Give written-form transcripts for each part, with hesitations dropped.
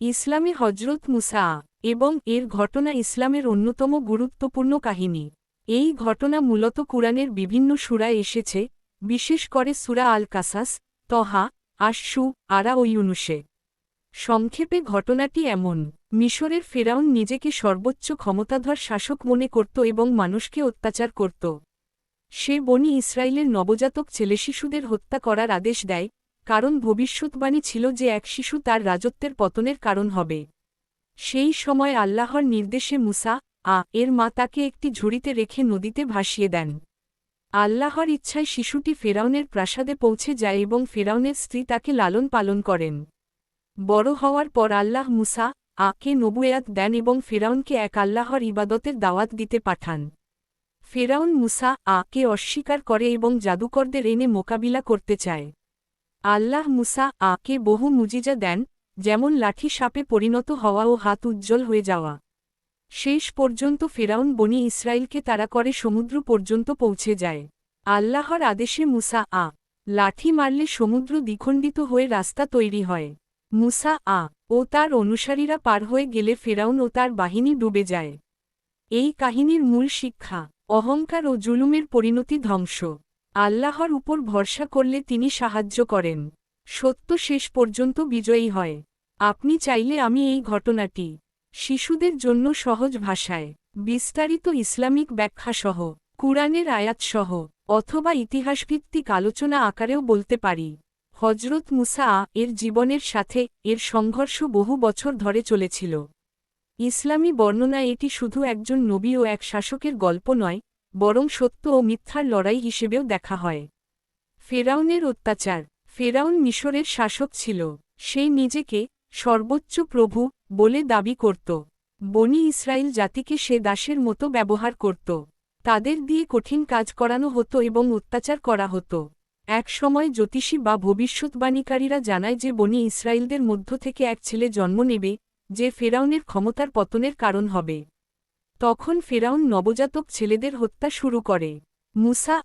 ইসলামে হজরত মুসা এবং এর ঘটনা ইসলামের অন্যতম গুরুত্বপূর্ণ কাহিনী। এই ঘটনা মূলত কুরআনের বিভিন্ন সূরায় এসেছে, বিশেষ করে সূরা আল কাসাস, তহা, আশ-শু, আরা ও ইউনুসে। সংক্ষেপে ঘটনাটি এমন: মিশরের ফেরাউন নিজেকে সর্বোচ্চ ক্ষমতাধর শাসক মনে করত এবং মানুষকে অত্যাচার করত। সে বনি ইসরায়েলের নবজাতক ছেলেশিশুদের হত্যা করার আদেশ দেয়, কারণ ভবিষ্যৎবাণী ছিল যে এক শিশু তার রাজত্বের পতনের কারণ হবে। সেই সময় আল্লাহর নির্দেশে মুসা এর মা তাকে একটি ঝুড়িতে রেখে নদীতে ভাসিয়ে দেন। আল্লাহর ইচ্ছায় শিশুটি ফেরাউনের প্রাসাদে পৌঁছে যায় এবং ফেরাউনের স্ত্রী তাকে লালন পালন করেন। বড় হওয়ার পর আল্লাহ মুসা কে নবুয়াত দেন এবং ফেরাউনকে এক আল্লাহর ইবাদতের দাওয়াত দিতে পাঠান। ফেরাউন মুসা কে অস্বীকার করে এবং জাদুকরদের এনে মোকাবিলা করতে চায়। আল্লাহ মুসা কে বহু মুজিজা দেন, যেমন লাঠি সাপে পরিণত হওয়া ও হাত উজ্জ্বল হয়ে যাওয়া। শেষ পর্যন্ত ফেরাউন বনি ইসরায়েলকে তাড়া করে সমুদ্র পর্যন্ত পৌঁছে যায়। আল্লাহর আদেশে মুসা লাঠি মারলে সমুদ্র দ্বিখণ্ডিত হয়ে রাস্তা তৈরি হয়। মুসা ও তার অনুসারীরা পার হয়ে গেলে ফেরাউন ও তার বাহিনী ডুবে যায়। এই কাহিনীর মূল শিক্ষা: অহংকার ও জুলুমের পরিণতি ধ্বংস। আল্লাহর উপর ভরসা করলে তিনি সাহায্য করেন। সত্য শেষ পর্যন্ত বিজয়ী হয়। আপনি চাইলে আমি এই ঘটনাটি শিশুদের জন্য সহজ ভাষায়, বিস্তারিত ইসলামিক ব্যাখ্যাসহ, কুরআনের আয়াতসহ, অথবা ইতিহাসভিত্তিক আলোচনা আকারেও বলতে পারি। হজরত মুসা এর জীবনের সাথে এর সংঘর্ষ বহু বছর ধরে চলেছিল। ইসলামী বর্ণনায় এটি শুধু একজন নবী ও এক শাসকের গল্প নয়, বরং সত্য ও মিথ্যার লড়াই হিসেবেও দেখা হয়। ফেরাউনের অত্যাচার। ফেরাউন মিশরের শাসক ছিল। সে নিজেকে সর্বোচ্চ প্রভু বলে দাবি করত। বনি ইসরায়েল জাতিকে সে দাসের মতো ব্যবহার করত। তাদের দিয়ে কঠিন কাজ করানো হতো এবং অত্যাচার করা হতো। এক সময় জ্যোতিষী বা ভবিষ্যৎবাণীকারীরা জানায় যে বনি ইসরায়েলদের মধ্য থেকে এক ছেলে জন্ম নেবে, যে ফেরাউনের ক্ষমতার পতনের কারণ হবে। তখন ফেরাউন নবজাতক ছেলেদের হত্যা শুরু করে। মুসা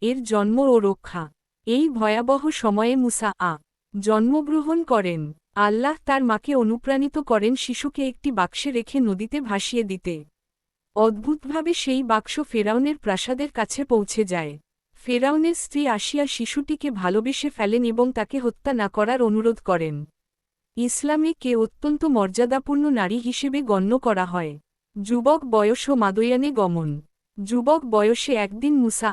এর জন্ম ও রক্ষা। এই ভয়াবহ সময়ে মুসা জন্মগ্রহণ করেন। আল্লাহ তার মাকে অনুপ্রাণিত করেন শিশুকে একটি বাক্সে রেখে নদীতে ভাসিয়ে দিতে। অদ্ভুতভাবে সেই বাক্স ফেরাউনের প্রাসাদের কাছে পৌঁছে যায়। ফেরাউনের স্ত্রী আসিয়া শিশুটিকে ভালোবেসে ফেলেন এবং তাকে হত্যা না করার অনুরোধ করেন। ইসলামে কে অত্যন্ত মর্যাদাপূর্ণ নারী হিসেবে গণ্য করা হয়। যুবক বয়স ও মাদয়ানে গমন। যুবক বয়সে একদিন মুসা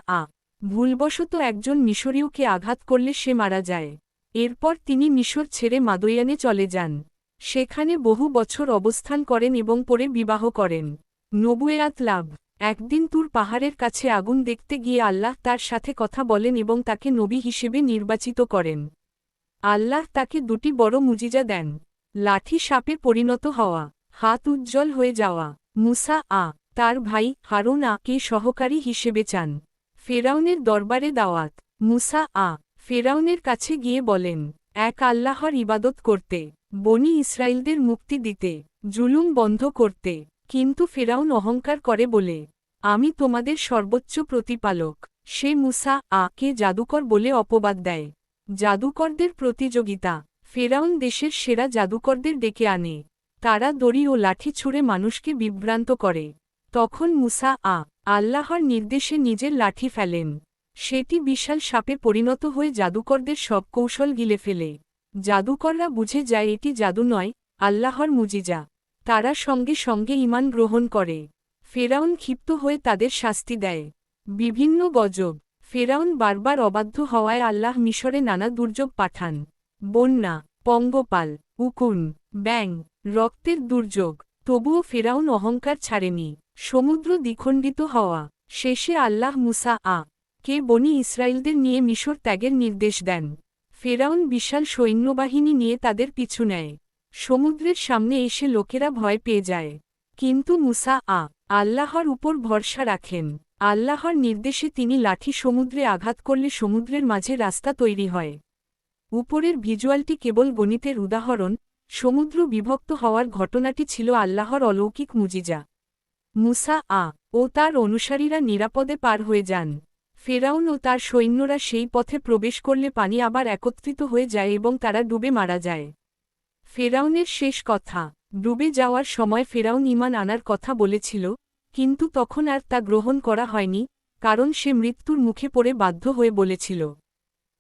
ভুলবশত একজন মিশরীয়কে আঘাত করলে সে মারা যায়। এরপর তিনি মিশর ছেড়ে মাদয়ানে চলে যান। সেখানে বহু বছর অবস্থান করেন এবং পরে বিবাহ করেন। নবুয়াত লাভ। একদিন তুর পাহাড়ের কাছে আগুন দেখতে গিয়ে আল্লাহ তার সাথে কথা বলেন এবং তাকে নবী হিসেবে নির্বাচিত করেন। আল্লাহ তাকে দুটি বড় মুজিজা দেন: লাঠি সাপে পরিণত হওয়া, হাত উজ্জ্বল হয়ে যাওয়া। মুসা তার ভাই হারুন কে সহকারী হিসেবে চান। ফেরাউনের দরবারে দাওয়াত। মুসা ফেরাউনের কাছে গিয়ে বলেন, এক আল্লাহর ইবাদত করতে, বনি ইসরায়েলদের মুক্তি দিতে, জুলুম বন্ধ করতে। কিন্তু ফেরাউন অহংকার করে বলে, আমি তোমাদের সর্বোচ্চ প্রতিপালক। সে মুসা কে জাদুকর বলে অপবাদ দেয়। জাদুকরদের প্রতিযোগিতা। ফেরাউন দেশের সেরা জাদুকরদের ডেকে আনে। তারা দড়ি ও লাঠি ছুঁড়ে মানুষকে বিভ্রান্ত করে। তখন মুসা আল্লাহর নির্দেশে নিজের লাঠি ফেলেন। সেটি বিশাল সাপে পরিণত হয়ে জাদুকরদের সব কৌশল গিলে ফেলে। জাদুকররা বুঝে যায় এটি জাদু নয়, আল্লাহর মুজিজা। তারা সঙ্গে সঙ্গে ঈমান গ্রহণ করে। ফেরাউন ক্ষিপ্ত হয়ে তাদের শাস্তি দেয়। বিভিন্ন গজব। ফেরাউন বারবার অবাধ্য হওয়ায় আল্লাহ মিশরে নানা দুর্যোগ পাঠান: বন্যা, পঙ্গপাল, উকুন, ব্যাঙ, রক্তের দুর্যোগ। তবুও ফেরাউন অহংকার ছাড়েনি। সমুদ্র দ্বিখণ্ডিত হওয়া। শেষে আল্লাহ মুসা কে বনি ইসরায়েলদের নিয়ে মিশর ত্যাগের নির্দেশ দেন। ফেরাউন বিশাল সৈন্যবাহিনী নিয়ে তাদের পিছু নেয়। সমুদ্রের সামনে এসে লোকেরা ভয় পেয়ে যায়। কিন্তু মুসা আল্লাহর উপর ভরসা রাখেন। আল্লাহর নির্দেশে তিনি লাঠি সমুদ্রে আঘাত করলে সমুদ্রের মাঝে রাস্তা তৈরি হয়। উপরের ভিজুয়ালটি কেবল গণিতের উদাহরণ। সমুদ্র বিভক্ত হওয়ার ঘটনাটি ছিল আল্লাহর অলৌকিক মুজিজা। মুসা ও তার অনুসারীরা নিরাপদে পার হয়ে যান। ফেরাউন ও তার সৈন্যরা সেই পথে প্রবেশ করলে পানি আবার একত্রিত হয়ে যায় এবং তারা ডুবে মারা যায়। ফেরাউনের শেষ কথা। ডুবে যাওয়ার সময় ফেরাউন ঈমান আনার কথা বলেছিল, কিন্তু তখন আর তা গ্রহণ করা হয়নি, কারণ সে মৃত্যুর মুখে পড়ে বাধ্য হয়ে বলেছিল।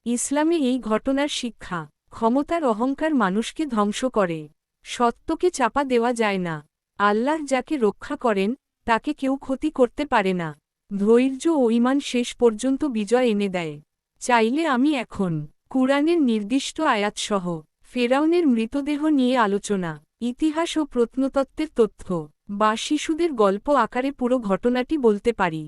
ইসলামে এই ঘটনার শিক্ষা, ক্ষমতার অহংকার মানুষকে ধ্বংস করে। সত্যকে চাপা দেওয়া যায় না। আল্লাহ যাকে রক্ষা করেন, তাকে কেউ ক্ষতি করতে পারে না। ধৈর্য ও ঈমান শেষ পর্যন্ত বিজয় এনে দেয়। চাইলে আমি এখন কুরআনের নির্দিষ্ট আয়াতসহ ফেরাউনের মৃতদেহ নিয়ে আলোচনা, ইতিহাস ও প্রত্নতত্ত্বের তথ্য বা শিশুদের গল্প আকারে পুরো ঘটনাটি বলতে পারি।